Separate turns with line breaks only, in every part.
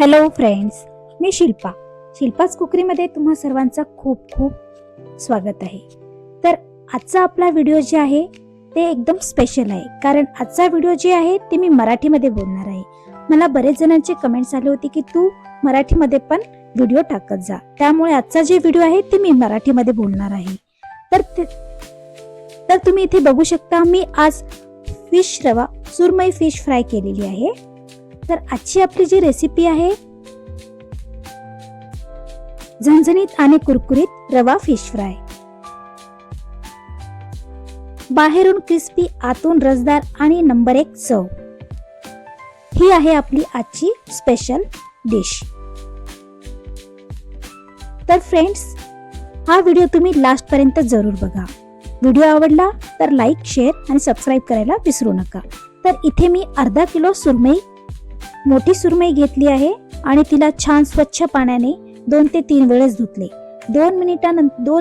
Hello friends, मी शिल्पाच कुकरीमध्ये तुम्हा सर्वांचं खूप खूप स्वागत आहे। तर आजचा आपला व्हिडिओ जे आहे ते एकदम स्पेशल आहे, कारण आजचा व्हिडिओ जे आहे ते मी मराठीमध्ये बोलणार आहे। मला बरेच जणांचे कमेंट्स आले होते की तू मराठीमध्ये पण व्हिडिओ टाकत जा, त्यामुळे आजचा जे व्हिडिओ आहे ते मी मराठीमध्ये बोलणार आहे। तर तुम्ही इथे बघू शकता, मी आज फिश रवा सुरमई फिश फ्राय केलेली आहे। तर आजची आपली जी रेसिपी आहे, झणझणीत आणि कुरकुरीत रवा फिश फ्राय। बाहेरून क्रिस्पी, आतून रसदार आणि नंबर 1 चव, ही आहे आपली आजची स्पेशल डिश। तर फ्रेंड्स, हा व्हिडिओ तुम्ही लास्ट पर्यंत जरूर बघा। व्हिडिओ आवडला तर लाईक, शेअर आणि सबस्क्राईब करायला विसरू नका। तर इथे मी अर्धा किलो मोठी सुरमई घेतली आहे आणि तिला छान स्वच्छ पाण्याने 2 ते 3 वेळेस धुतले। 2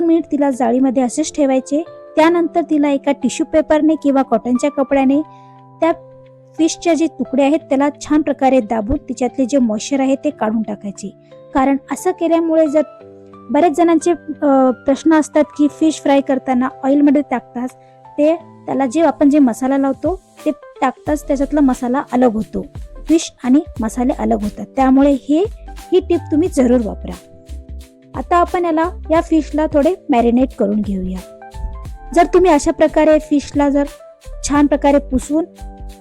मिनिट तिला जाळीमध्ये असेच ठेवायचे। त्यानंतर तिला एका टिश्यू पेपरने किंवा कॉटनच्या कपड्याने त्या फिशचे जे तुकडे आहेत त्याला छान प्रकारे दाबून तिच्यातले जे मॉइश्चर आहे ते काढून टाकायचे। कारण असं केल्यामुळे जर बरेच जणांचे प्रश्न असतात की फिश फ्राय करताना ऑइलमध्ये टाकताच त्याला जे आपण जे मसाला लावतो ते टाकताच त्याच्यातला मसाला अलग होतो, फिश आणि मसाले अलग होतात। त्यामुळे ही टिप तुम्ही जरूर वापरा। आता आपण या फिशला थोडे मॅरिनेट करून घेऊया। जर तुम्ही अशा प्रकारे फिशला जर छान प्रकारे पुसून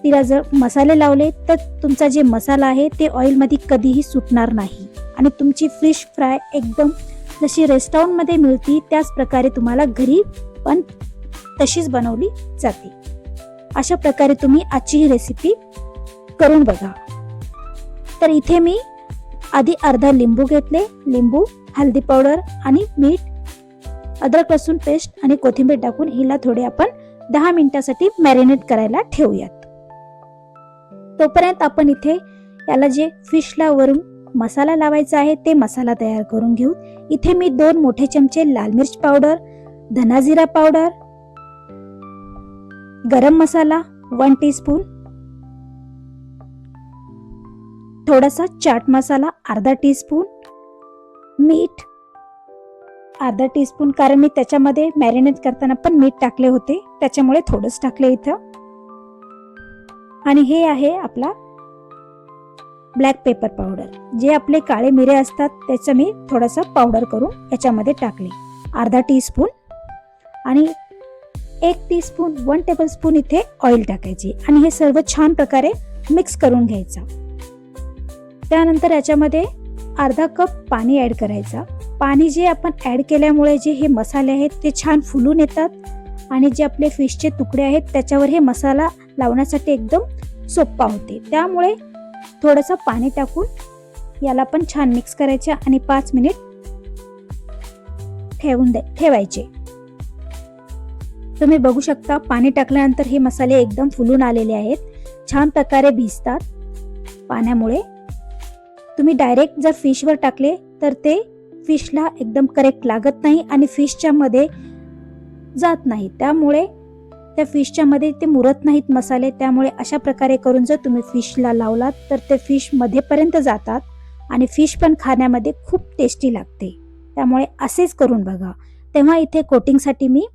तिला जर मसाले लावले तर तुमचा जे मसाला आहे ते ऑइल मध्ये कधीही सुटणार नाही आणि तुमची फिश फ्राय एकदम जशी रेस्टॉरंट मध्ये मिळती त्याच प्रकारे तुम्हाला घरी पण तशीच बनवली जाते। अशा प्रकारे तुम्ही आजची ही रेसिपी करून बघा। तर इथे मी आधी अर्धा लिंबू घेतले, लिंबू, हळदी पावडर आणि मीठ, अद्रक लसूण पेस्ट आणि कोथिंबीर टाकून हिला थोडे आपण 10 मिनिटांसाठी मॅरिनेट करायला ठेवूयात। तोपर्यंत आपण इथे याला जे फिशला वरून मसाला लावायचा आहे ते मसाला तयार करून घेऊ। इथे मी 2 मोठे चमचे लाल मिर्च पावडर, धना जिरा पावडर, गरम मसाला 1 टीस्पून, थोडासा चाट मसाला अर्धा टीस्पून, मीठ अर्धा टीस्पून, कारण मी त्याच्यामध्ये मॅरिनेट करताना पण मीठ टाकले होते त्याच्यामुळे थोडंच टाकले इथं। आणि हे आहे आपला ब्लॅक पेपर पावडर, जे आपले काळे मिरे असतात त्याचं मी थोडासा पावडर करून याच्यामध्ये टाकले, अर्धा टीस्पून। आणि 1 टीस्पून 1 टेबलस्पून इथे ऑइल टाकायचे आणि हे सर्व छान प्रकारे मिक्स करून घ्यायचं। त्यानंतर याच्यामध्ये अर्धा कप पाणी ऍड करायचा। पाणी जे आपण ऍड केल्यामुळे जे हे मसाले आहेत ते छान फुलून येतात आणि जे आपले फिशचे तुकडे आहेत त्याच्यावर हे मसाला लावण्यासाठी एकदम सोपा होते। त्यामुळे थोडंसं पाणी टाकून याला पण छान मिक्स करायचे आणि 5 मिनिट ठेवायचे। तुम्ही बघू शकता, पाणी टाकल्यानंतर हे मसाले एकदम फुलून आलेले आहेत, छान प्रकारे भिजतात पाण्यामुळे। तुम्ही डायरेक्ट जर फिशवर टाकले तर ते फिशला एकदम करेक्ट लागत नाही आणि फिशच्या मध्ये जात नाही, त्यामुळे त्या फिशच्या मध्ये ते मुरत नाहीत मसाले। त्यामुळे अशा प्रकारे करून जर तुम्ही फिशला लावलात तर ते फिश मध्ये पर्यंत जातात आणि फिश पण खाण्यामध्ये खूप टेस्टी लागते। त्यामुळे असेच करून बघा। तेव्हा इथे कोटिंगसाठी मी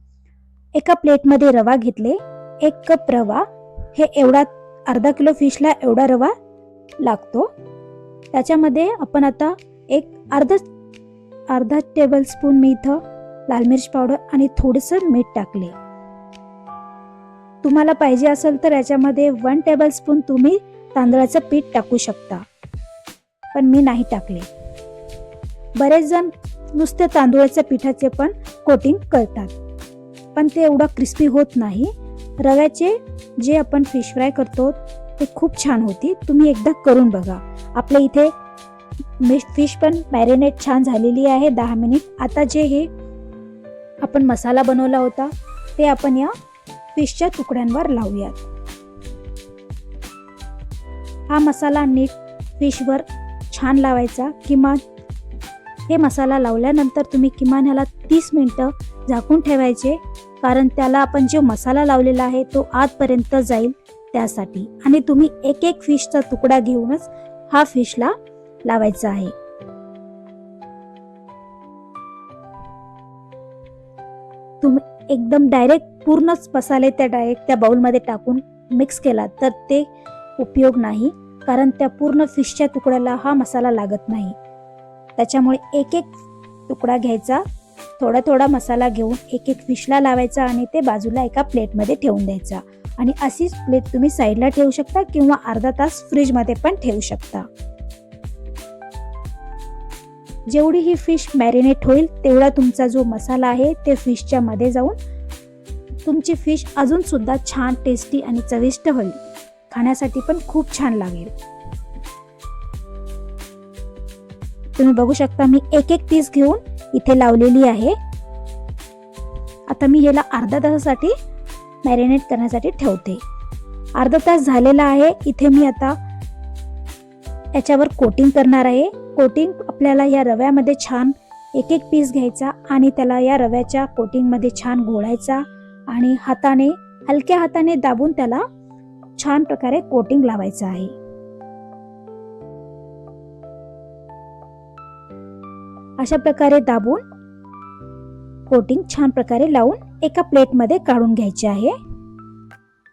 एका प्लेटमध्ये रवा घेतले, 1 कप रवा, हे एवढा अर्धा किलो फिशला एवढा रवा लागतो। त्याच्यामध्ये आपण आता अर्धा टेबलस्पून मी इथं लाल मिर्च पावडर आणि थोडंसं मीठ टाकले। तुम्हाला पाहिजे असेल तर याच्यामध्ये 1 टेबलस्पून तुम्ही तांदळाचं पीठ टाकू शकता, पण मी नाही टाकले। बरेच जण नुसते तांदूळाच्या पिठाचे पण कोटिंग करतात, पण ते एवढा क्रिस्पी होत नाही। रव्याचे जे आपण फिश फ्राय करतो ते खूप छान होती, तुम्ही एकदा करून बघा। आपल्या इथे फिश पण मॅरिनेट छान झालेली आहे 10 मिनिट। आता जे हे आपण मसाला बनवला होता ते आपण या फिशच्या तुकड्यांवर लावूयात। हा मसाला नीट फिशवर छान लावायचा। किमान हे मसाला लावल्यानंतर तुम्ही किमान ह्याला 30 मिनिटं झाकून ठेवायचे, कारण त्याला आपण जो मसाला लावलेला आहे तो आतपर्यंत जाईल त्यासाठी। आणि तुम्ही एक फिशचा तुकडा घेऊनच हा फिशला लावायचा आहे. तुम्ही एकदम डायरेक्ट पूर्णच मसाले त्या बाउलमध्ये टाकून मिक्स केला तर ते उपयोग नाही, कारण त्या पूर्ण फिशच्या तुकड्याला हा मसाला लागत नाही. त्याच्यामुळे एक एक तुकडा घ्यायचा, थोडा थोडा मसाला घेऊन एक एक फिशला लावायचा आणि ते बाजूला एका प्लेटमध्ये ठेवून द्यायचा. आणि अशीच प्लेट तुम्ही साईडला ठेवू शकता किंवा अर्धा तास फ्रीजमध्ये पण ठेवू शकता. जेवढी ही फिश मॅरिनेट होईल तेवढा तुमचा जो मसाला आहे ते फिशच्या मध्ये जाऊन तुमची फिश अजून सुद्धा छान टेस्टी आणि चविष्ट होईल. खाण्यासाठी पण खूप छान लागेल. तुम्ही बघू शकता मी एक एक पीस घेऊन इथे लावलेली आहे. आता मी याला अर्धा तासासाठी मॅरिनेट करण्यासाठी ठेवते. अर्धा तास झालेला आहे. इथे मी आता याच्यावर कोटिंग करणार आहे. कोटिंग आपल्याला या रव्यामध्ये छान एक एक पीस घ्यायचा आणि त्याला या रव्याच्या कोटिंगमध्ये छान घोळायचा आणि हलक्या हाताने दाबून त्याला छान प्रकारे कोटिंग लावायचं आहे. अशा प्रकारे दाबून कोटिंग छान प्रकारे लावून एका प्लेटमध्ये काढून घ्यायचे आहे.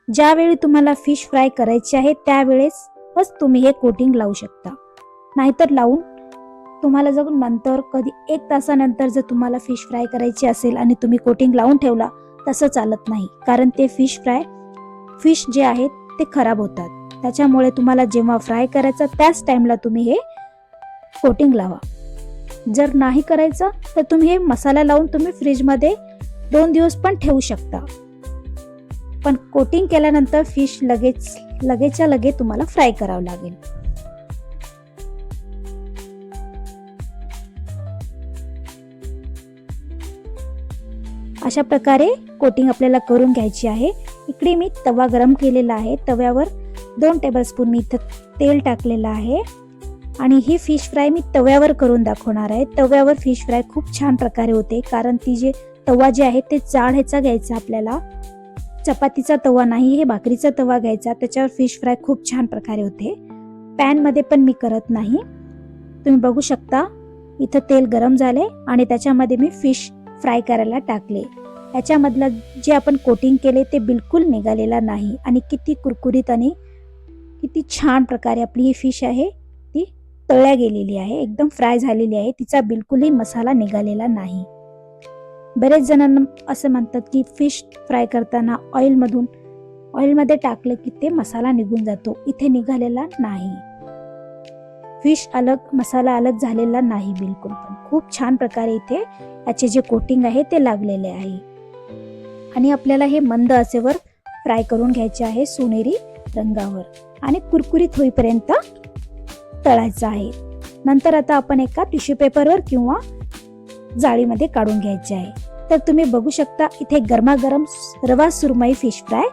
ज्यावेळी तुम्हाला फिश फ्राय करायची आहे त्यावेळेस तुम्ही हे कोटिंग लावू शकता. नाहीतर लावून तुम्हाला जर नंतर कधी 1 तासानंतर जर तुम्हाला फिश फ्राय करायची असेल आणि तुम्ही कोटिंग लावून ठेवला तसं चालत नाही, कारण ते फिश जे आहेत ते खराब होतात. त्याच्यामुळे तुम्हाला जेव्हा फ्राय करायचं त्याच टाइमला तुम्ही हे कोटिंग लावा. जर नाही करायचं तर तुम्ही हे मसाला लावून तुम्ही फ्रीजमध्ये 2 दिवस पण ठेवू शकता. पण कोटिंग केल्यानंतर फिश लगेचच्या लगेच तुम्हाला फ्राय करावं लागेल. अशा प्रकारे कोटिंग आपल्याला करून घ्यायची आहे. इकडे मी तवा गरम केलेला आहे. तव्यावर 2 टेबलस्पून मी इथं तेल टाकलेलं आहे आणि ही फिश फ्राय मी तव्यावर करून दाखवणार आहे. तव्यावर फिश फ्राय खूप छान प्रकारे होते, कारण तवा जे आहे ते जाड ह्याचा घ्यायचा आपल्याला. चपातीचा तवा नाही, हे भाकरीचा तवा घ्यायचा. त्याच्यावर फिश फ्राय खूप छान प्रकारे होते. पॅन मध्ये पण मी करत नाही. तुम्ही बघू शकता इथं तेल गरम झाले आणि त्याच्यामध्ये मी फिश फ्राय करायला टाकले. याच्यामधलं जे आपण कोटिंग केले ते बिलकुल निघालेला नाही आणि किती कुरकुरीत आणि किती छान प्रकारे आपली ही फिश आहे ती तळल्या गेलेली आहे, एकदम फ्राय झालेली आहे. तिचा बिलकुलही मसाला निघालेला नाही. बरेच जणांना असं म्हणतात की फिश फ्राय करताना ऑइलमध्ये टाकलं की ते मसाला निघून जातो. इथे निघालेला नाही. फिश अलग, मसाला अलग झालेला नाही बिलकुल पण. खूप छान प्रकारे इथे याचे जे कोटिंग आहे ते लागलेले आहे. आणि आपल्याला हे मंद आचेवर फ्राय करून घ्यायचे आहे, सोनेरी रंगावर, आणि कुरकुरीत होईपर्यंत तळायचं आहे. नंतर आता आपण एका टिश्यू पेपरवर किंवा जाळीमध्ये काढून घ्यायचे आहे. तर तुम्ही बघू शकता इथे गरमागरम रवा सुरमई फिश फ्राय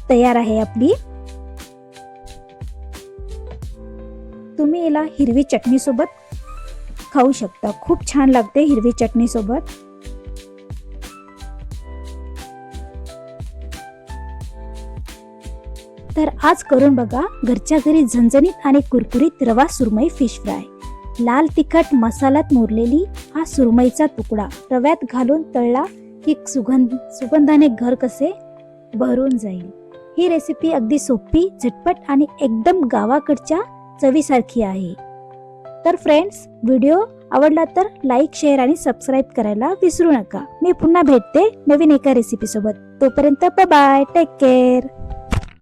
तयार आहे आपली. तुम्ही याला हिरवी चटणी सोबत खाऊ शकता. खूप छान लागते हिरवी चटणी सोबत. तर आज करून बघा घरच्या घरी झणझणीत आणि कुरकुरीत रवा सुरमई फिश फ्राय. लाल तिखट मसाल्यात मुरलेली हा सुरमईचा तुकडा रव्यात घालून तळला की सुगंधाने घर कसे भरून जाईल. ही रेसिपी अगदी सोपी, झटपट आणि एकदम गावाकडच्या चवीसारखी आहे. तर फ्रेंड्स, व्हिडिओ आवडला तर लाईक, शेअर आणि सबस्क्राईब करायला विसरू नका. मी पुन्हा भेटते नवीन एका रेसिपी सोबत. तोपर्यंत बाय बाय, टेक केअर.